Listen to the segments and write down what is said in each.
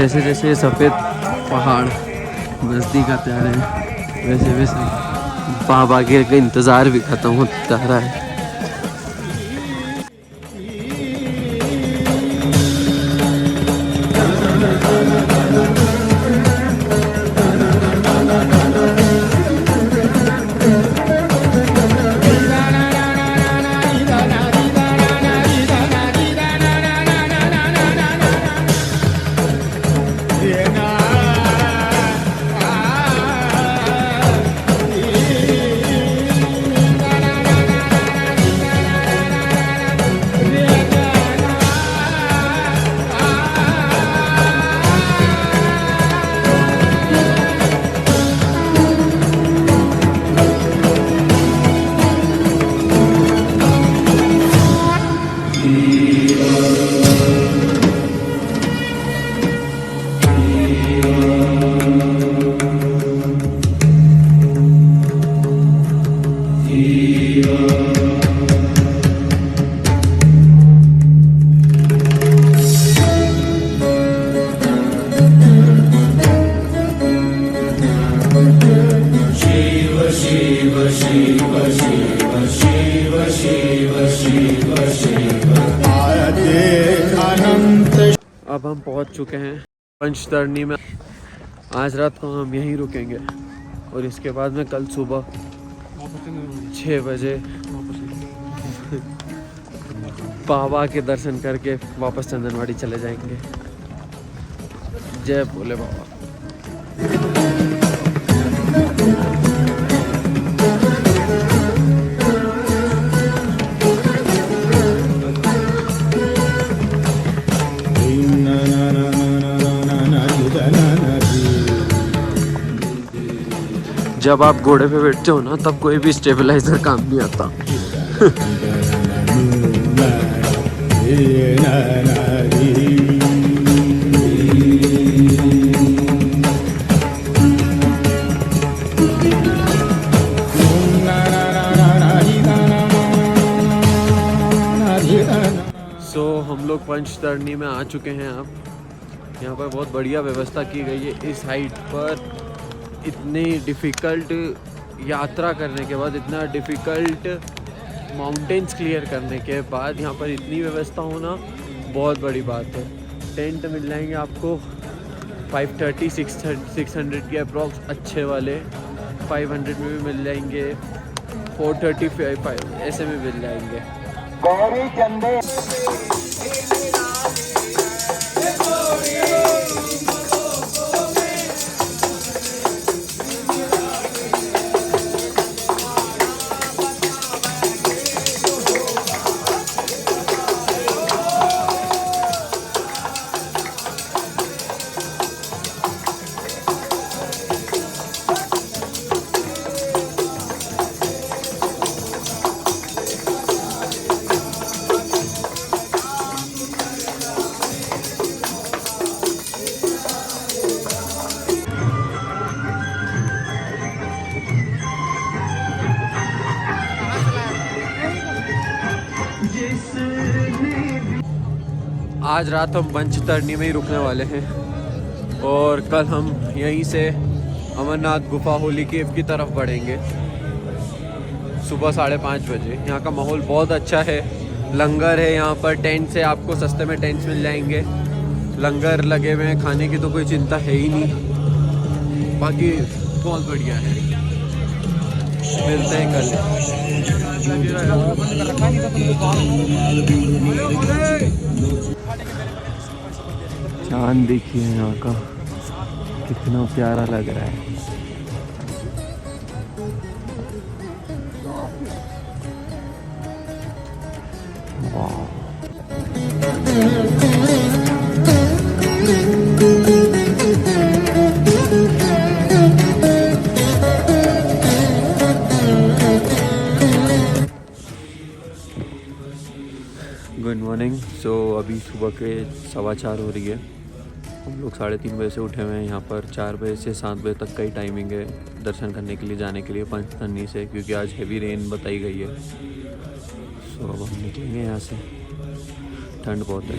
जैसे जैसे सफ़ेद पहाड़ नज़दीक आते आ रहे हैं वैसे वैसे बाबा के इंतज़ार भी ख़त्म होता जा रहा है। अब हम पहुंच चुके हैं पंचतरणी में। आज रात को हम यहीं रुकेंगे और इसके बाद में कल सुबह 6 बजे बाबा के दर्शन करके वापस चंदनवाड़ी चले जाएंगे। जय भोले बाबा। जब आप घोड़े पे बैठते हो ना तब कोई भी स्टेबलाइजर काम नहीं आता। हम लोग पंचतरणी में आ चुके हैं। अब यहाँ पर बहुत बढ़िया व्यवस्था की गई है। इस हाइट पर इतनी डिफ़िकल्ट यात्रा करने के बाद, इतना डिफ़िकल्ट माउंटेन्स क्लियर करने के बाद यहाँ पर इतनी व्यवस्था होना बहुत बड़ी बात है। टेंट मिल जाएंगे आपको 530-600 के अप्रॉक्स अच्छे वाले, 500 में भी मिल जाएंगे, 435 ऐसे में मिल जाएंगे। गौरी चंदे आज रात हम पंचतरणी में ही रुकने वाले हैं और कल हम यहीं से अमरनाथ गुफा होली केव की तरफ बढ़ेंगे सुबह 5:30 बजे। यहाँ का माहौल बहुत अच्छा है। लंगर है यहाँ पर, टेंट से आपको सस्ते में टेंट्स मिल जाएंगे। लंगर लगे हुए हैं, खाने की तो कोई चिंता है ही नहीं। बाकी बहुत बढ़िया है। मिलते हैं कल। चांद देखिए यहाँ का कितना प्यारा लग रहा है। वाह। Good morning. सो अभी सुबह के 4:15 हो रही है। हम लोग 3:30 बजे से उठे हुए हैं। यहाँ पर 4 बजे से 7 बजे तक का ही टाइमिंग है दर्शन करने के लिए, जाने के लिए पंचतरणी से, क्योंकि आज हेवी रेन बताई गई है। सो अब हम निकलेंगे यहाँ से। ठंड बहुत है।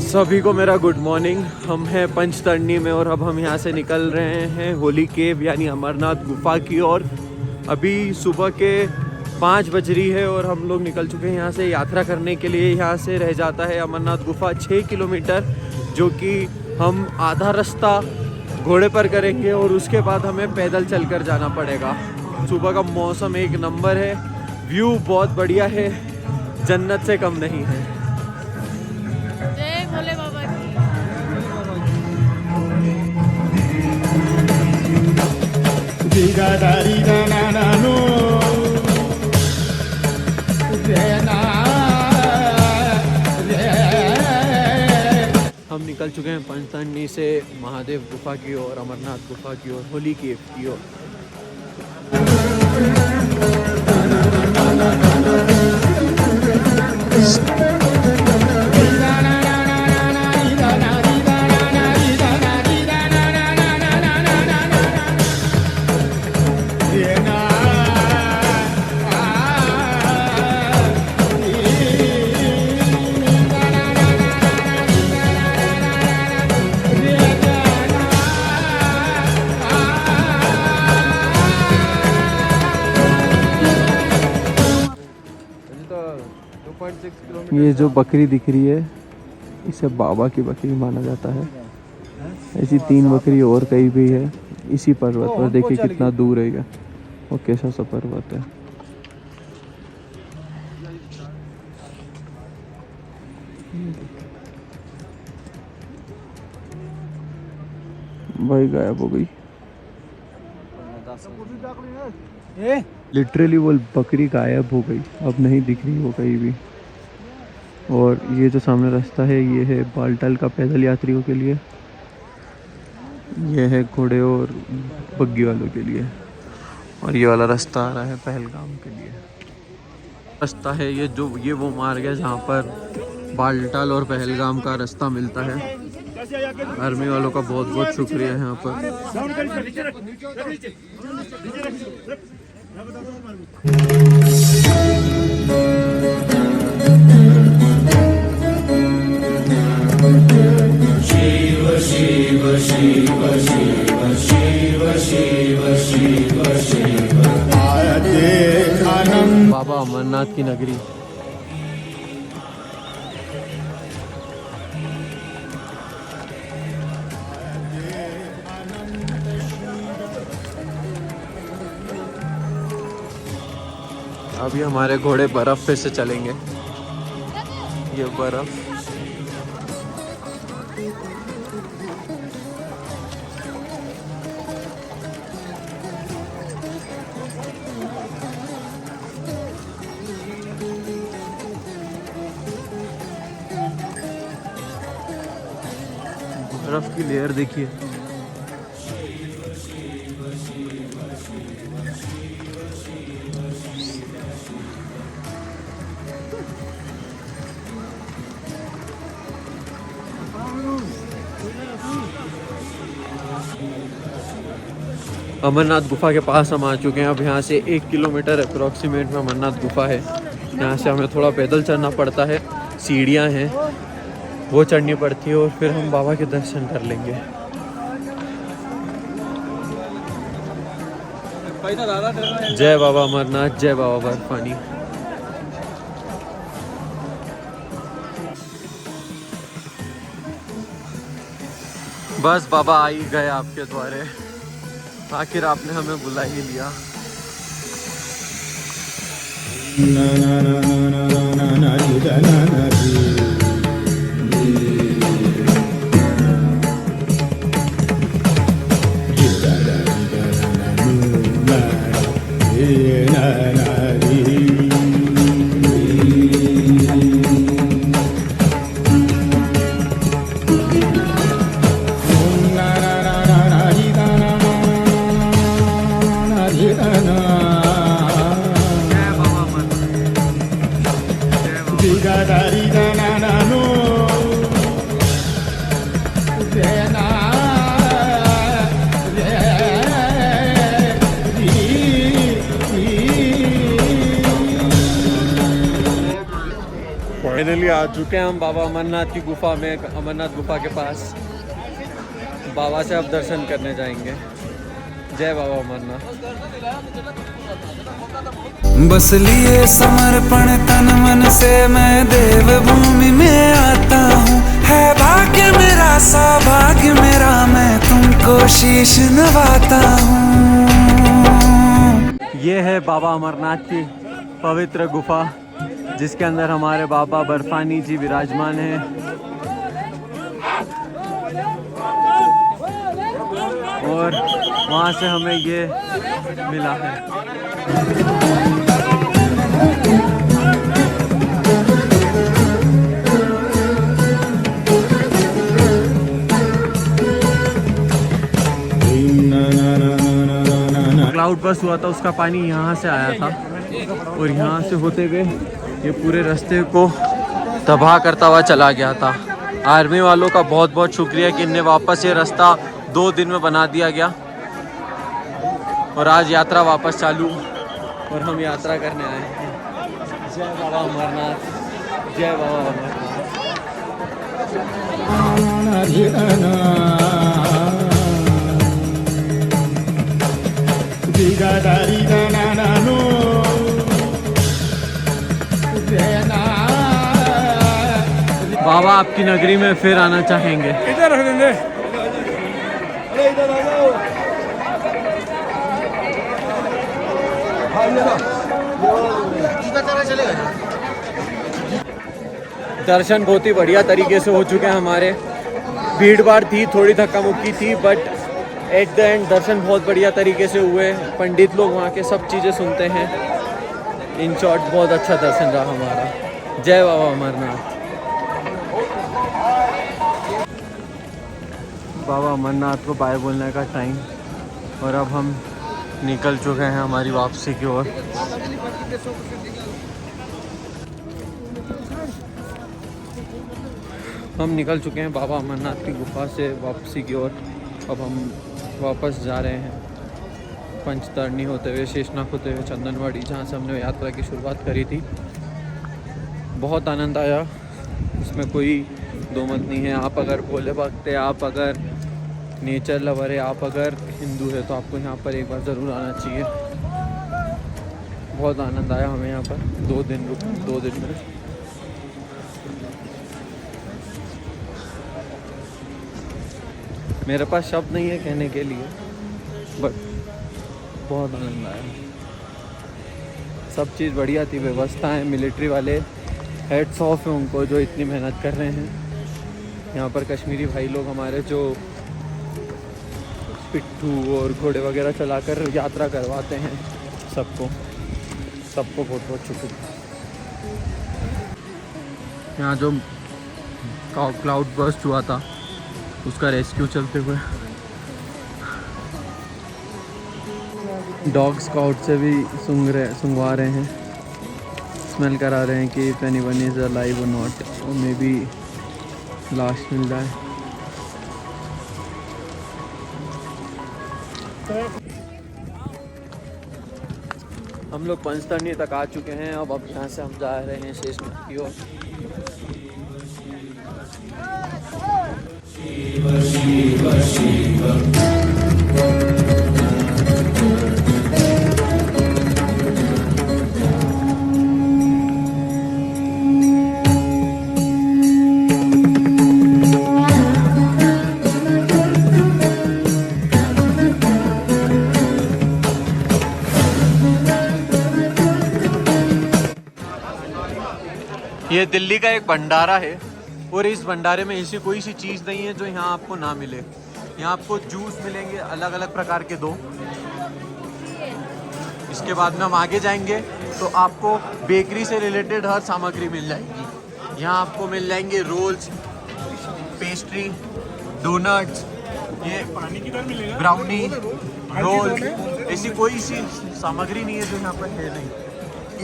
सभी को मेरा गुड मॉर्निंग। हम हैं पंचतरणी में और अब हम यहाँ से निकल रहे हैं होली केव यानी अमरनाथ गुफा की ओर। अभी सुबह के 5 बज रही है और हम लोग निकल चुके हैं यहाँ से यात्रा करने के लिए। यहाँ से रह जाता है अमरनाथ गुफा 6 किलोमीटर, जो कि हम आधा रास्ता घोड़े पर करेंगे और उसके बाद हमें पैदल चलकर जाना पड़ेगा। सुबह का मौसम एक नंबर है, व्यू बहुत बढ़िया है, जन्नत से कम नहीं है। जय भोले बाबा की। हम निकल चुके हैं पंचतरणी से महादेव गुफा की ओर, अमरनाथ गुफा की ओर, होली केव की ओर। ये जो बकरी दिख रही है इसे बाबा की बकरी माना जाता है। ऐसी 3 बकरी और कहीं भी है इसी पर्वत पर। देखिए कितना दूर है और कैसा सा पर्वत है। भाई गायब हो गई, लिटरली वो बकरी गायब हो गई, अब नहीं दिख रही वो कहीं भी। और ये जो सामने रास्ता है ये है बालटाल का पैदल यात्रियों के लिए, ये है घोड़े और बग्गी वालों के लिए, और ये वाला रास्ता आ रहा है पहलगाम के लिए। रास्ता है ये वो मार्ग है जहाँ पर बालटाल और पहलगाम का रास्ता मिलता है। आर्मी वालों का बहुत बहुत शुक्रिया है यहाँ पर। शिव शिव शिव शिव शिव शिव शिव शिव बाबा अमरनाथ की नगरी। अभी हमारे घोड़े बर्फ पे से चलेंगे, ये बर्फ। बर्फ की लेयर देखिए। अमरनाथ गुफा के पास हम आ चुके हैं। अब यहाँ से 1 किलोमीटर अप्रॉक्सीमेट में अमरनाथ गुफा है। यहाँ से हमें थोड़ा पैदल चलना पड़ता है, सीढ़ियाँ हैं वो चढ़नी पड़ती है और फिर हम बाबा के दर्शन कर लेंगे। जय बाबा अमरनाथ, जय बाबा बर्फानी। बस बाबा आ ही गए आपके द्वारे, आखिर आपने हमें बुला ही लिया। फाइनली आ चुके हैं हम बाबा अमरनाथ की गुफा में, अमरनाथ गुफा के पास। बाबा से अब दर्शन करने जाएंगे। जय बाबा अमरनाथ। बस लिए समर्पण तन मन से मैं देवभूमि में आता हूँ। है भाग्य मेरा सौभाग्य मेरा, मैं तुमको शीश नवाता हूँ। ये है बाबा अमरनाथ की पवित्र गुफा, जिसके अंदर हमारे बाबा बर्फानी जी विराजमान हैं। और वहाँ से हमें ये मिला है। क्लाउड बस हुआ था, उसका पानी यहाँ से आया था और यहाँ से होते हुए ये पूरे रास्ते को तबाह करता हुआ चला गया था। आर्मी वालों का बहुत बहुत शुक्रिया कि इन्हें वापस ये रास्ता 2 दिन में बना दिया गया और आज यात्रा वापस चालू और हम यात्रा करने आए हैं। जय बाबा अमरनाथ, जय बाबा अमरनाथ। बाबा आपकी नगरी में फिर आना चाहेंगे। इधर रख देंगे। दर्शन बहुत ही बढ़िया तरीके से हो चुके हैं हमारे। भीड़ भाड़ थी, थोड़ी धक्का मुक्की थी, बट एट द एंड दर्शन बहुत बढ़िया तरीके से हुए। पंडित लोग वहाँ के सब चीज़ें सुनते हैं। इन शॉर्ट बहुत अच्छा दर्शन रहा हमारा। जय बाबा अमरनाथ। बाबा अमरनाथ को बाय बोलने का टाइम और अब हम निकल चुके हैं हमारी वापसी की ओर। हम निकल चुके हैं बाबा अमरनाथ की गुफा से वापसी की ओर। अब हम वापस जा रहे हैं पंचतरणी होते हुए, शेषनाग होते हुए चंदनवाड़ी, जहाँ से हमने यात्रा की शुरुआत करी थी। बहुत आनंद आया, इसमें कोई दो मत नहीं है। आप अगर भोले भक्त है, आप अगर नेचर लवर है, आप अगर हिंदू है, तो आपको यहाँ पर एक बार ज़रूर आना चाहिए। बहुत आनंद आया हमें यहाँ पर। 2 दिन रुके, 2 दिन में मेरे पास शब्द नहीं है कहने के लिए, बट बहुत आनंद आया। सब चीज़ बढ़िया थी, व्यवस्था है। मिलिट्री वाले हेड्स ऑफ है उनको, जो इतनी मेहनत कर रहे हैं। यहाँ पर कश्मीरी भाई लोग हमारे जो पिट्ठू और घोड़े वगैरह चलाकर यात्रा करवाते हैं, सबको बहुत बहुत शुक्रिया। यहाँ जो क्लाउड बर्स्ट हुआ था उसका रेस्क्यू चलते हुए, डॉग स्काउट से भी सुंघवा रहे हैं, स्मेल करा रहे हैं कि इफ एनीवन इज अलाइव और नॉट, और मे बी लास्ट मिल जाए। हम लोग पंचतरणी तक आ चुके हैं। अब यहाँ से हम जा रहे हैं शेषनाग की ओर। ये दिल्ली का एक भंडारा है और इस भंडारे में ऐसी कोई सी चीज़ नहीं है जो यहाँ आपको ना मिले। यहाँ आपको जूस मिलेंगे अलग अलग प्रकार के 2। इसके बाद में हम आगे जाएंगे तो आपको बेकरी से रिलेटेड हर सामग्री मिल जाएगी। यहाँ आपको मिल जाएंगे रोल्स, पेस्ट्री, डोनट्स, ये ब्राउनी, रोल, ऐसी कोई सी सामग्री नहीं है जो यहाँ पर है नहीं।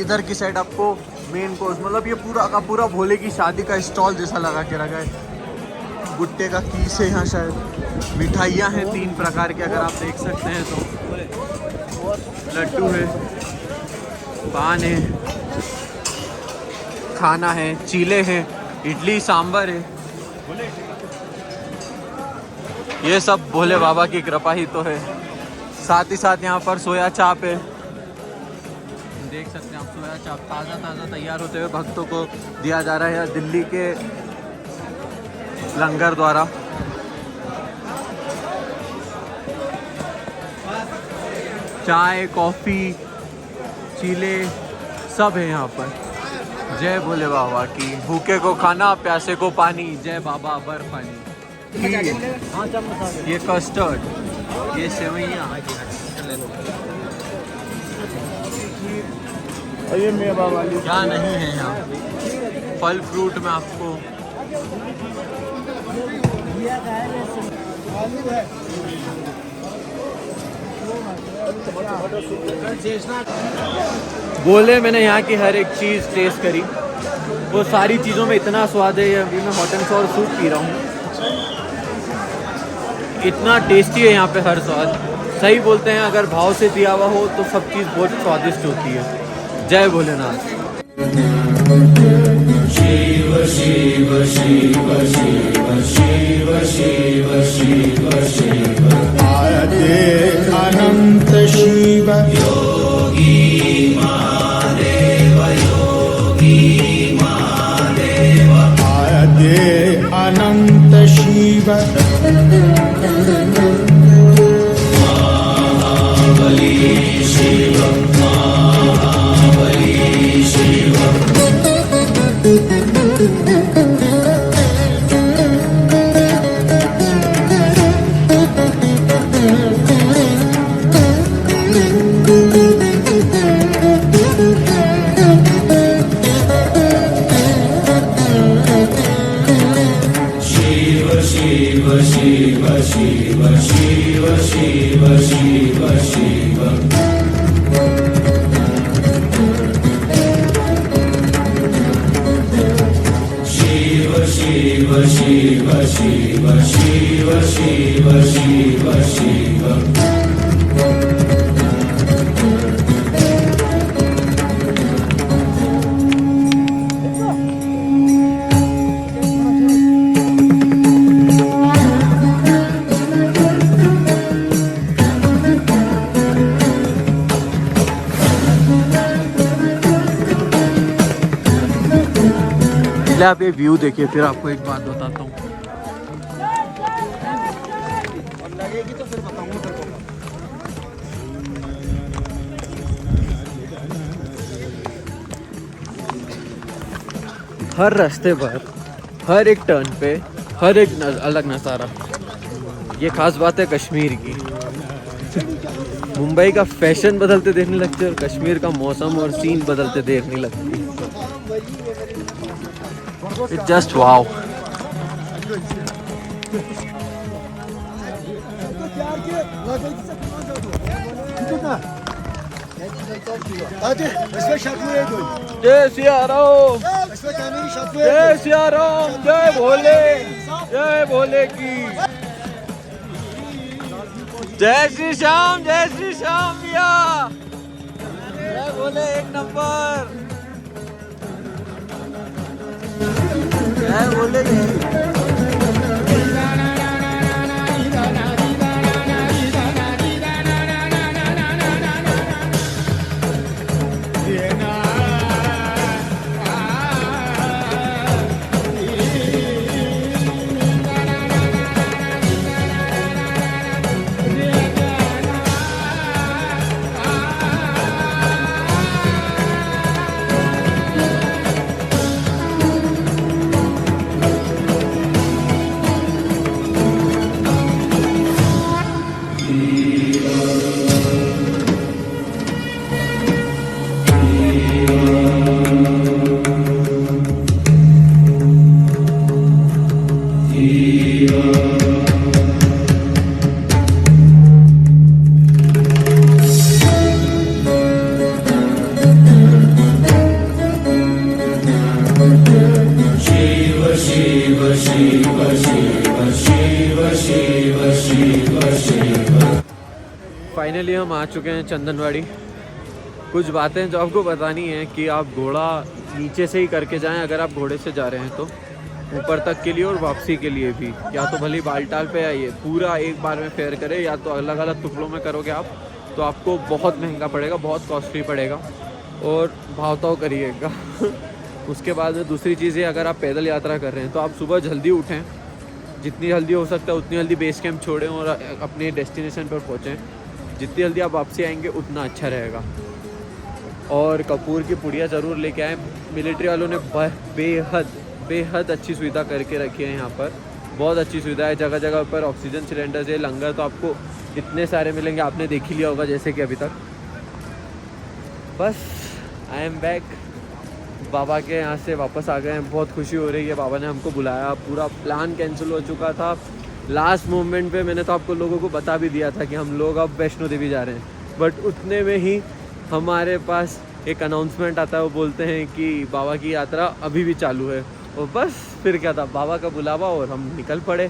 इधर की साइड आपको मेन कोर्स, मतलब ये पूरा का पूरा भोले की शादी का स्टॉल जैसा लगा के रखा है। भुट्टे का कीस है यहाँ शायद। मिठाइयाँ हैं 3 प्रकार के, अगर आप देख सकते हैं तो। लड्डू है, पान है, खाना है, चीले हैं, इडली सांभर है। ये सब भोले बाबा की कृपा ही तो है। साथ ही साथ यहाँ पर सोया चाप है, देख सकते हैं आप। सोया चाप ताज़ा ताज़ा तैयार होते हुए भक्तों को दिया जा रहा है दिल्ली के लंगर द्वारा। चाय, कॉफ़ी, चीले सब है यहाँ पर। जय भोले बाबा की। भूखे को खाना, प्यासे को पानी, जय बाबा बर्फानी। ये कस्टर्ड, ये सेवइयाँ, ये मेवा वाली क्या नहीं है यहाँ। फल फ्रूट में आपको बोले मैंने यहाँ की हर एक चीज़ टेस्ट करी। वो सारी चीज़ों में इतना स्वाद है। अभी मैं hot and sour soup P रहा हूँ। इतना टेस्टी है यहाँ पे हर स्वाद। सही बोलते हैं, अगर भाव से दिया हुआ हो तो सब चीज़ बहुत स्वादिष्ट होती है। जय भोलेनाथ। शिव शिव शिव शिव शिव शिव शिव शिव आदे अनंत शिव योगी महादेव, योगी महादेव। आदे अनंत शिव महाबली शिव, महाबली शिव। शिव शिव शिव शिव शिव शिव शिव शिव। शिव शिव शिव शिव शिव शिव शिव। आप ये व्यू देखिए, फिर आपको एक बात बताता हूँ। हर रास्ते पर, हर एक टर्न पे, हर एक अलग नज़ारा। ये खास बात है कश्मीर की। मुंबई का फैशन बदलते देखने लगते हैं और कश्मीर का मौसम और सीन बदलते देखने लगते हैं। It's just wow. जय सिया राम, जय सिया राम, जय भोले, जय भोले की। जय श्री श्याम, जय श्री श्याम भैया, जय भोले एक नंबर। जय भोले की। फाइनली हम आ चुके हैं चंदनवाड़ी। कुछ बातें जो आपको बतानी है कि आप घोड़ा नीचे से ही करके जाएं अगर आप घोड़े से जा रहे हैं तो, ऊपर तक के लिए और वापसी के लिए भी। या तो भले बालटाल पे आइए, पूरा एक बार में फेयर करें, या तो अलग अलग टुकड़ों में करोगे आप तो आपको बहुत महंगा पड़ेगा, बहुत कॉस्टली पड़ेगा, और भाव ताव करिएगा। उसके बाद में दूसरी चीज़ है, अगर आप पैदल यात्रा कर रहे हैं तो आप सुबह जल्दी उठें, जितनी जल्दी हो सकता है उतनी जल्दी बेस कैंप छोड़ें और अपने डेस्टिनेशन पर पहुँचें। जितनी जल्दी आप वापसी आएंगे उतना अच्छा रहेगा। और कपूर की पुड़िया ज़रूर लेके आएँ। मिलिट्री वालों ने बेहद अच्छी सुविधा करके रखी है यहाँ पर, बहुत अच्छी सुविधा है। जगह जगह पर ऑक्सीजन सिलेंडर्स है, लंगर तो आपको इतने सारे मिलेंगे, आपने देख ही लिया होगा जैसे कि अभी तक। बस आई एम बैक, बाबा के यहाँ से वापस आ गए हैं। बहुत खुशी हो रही है, बाबा ने हमको बुलाया। पूरा प्लान कैंसिल हो चुका था लास्ट मोमेंट पे। मैंने तो आपको लोगों को बता भी दिया था कि हम लोग अब वैष्णो देवी जा रहे हैं, बट उतने में ही हमारे पास एक अनाउंसमेंट आता है, वो बोलते हैं कि बाबा की यात्रा अभी भी चालू है। और बस फिर क्या था, बाबा का बुलावा और हम निकल पड़े।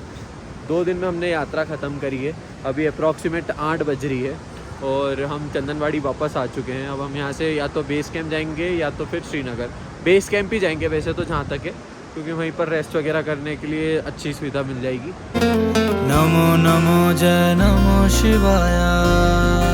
2 दिन में हमने यात्रा ख़त्म करी है। अभी अप्रॉक्सीमेट 8 बज रही है और हम चंदनवाड़ी वापस आ चुके हैं। अब हम यहाँ से या तो बेस कैंप जाएंगे या तो फिर श्रीनगर। बेस कैंप ही जाएंगे वैसे तो जहाँ तक है, क्योंकि वहीं पर रेस्ट वगैरह करने के लिए अच्छी सुविधा मिल जाएगी। नमो नमो जय नमो शिवाय।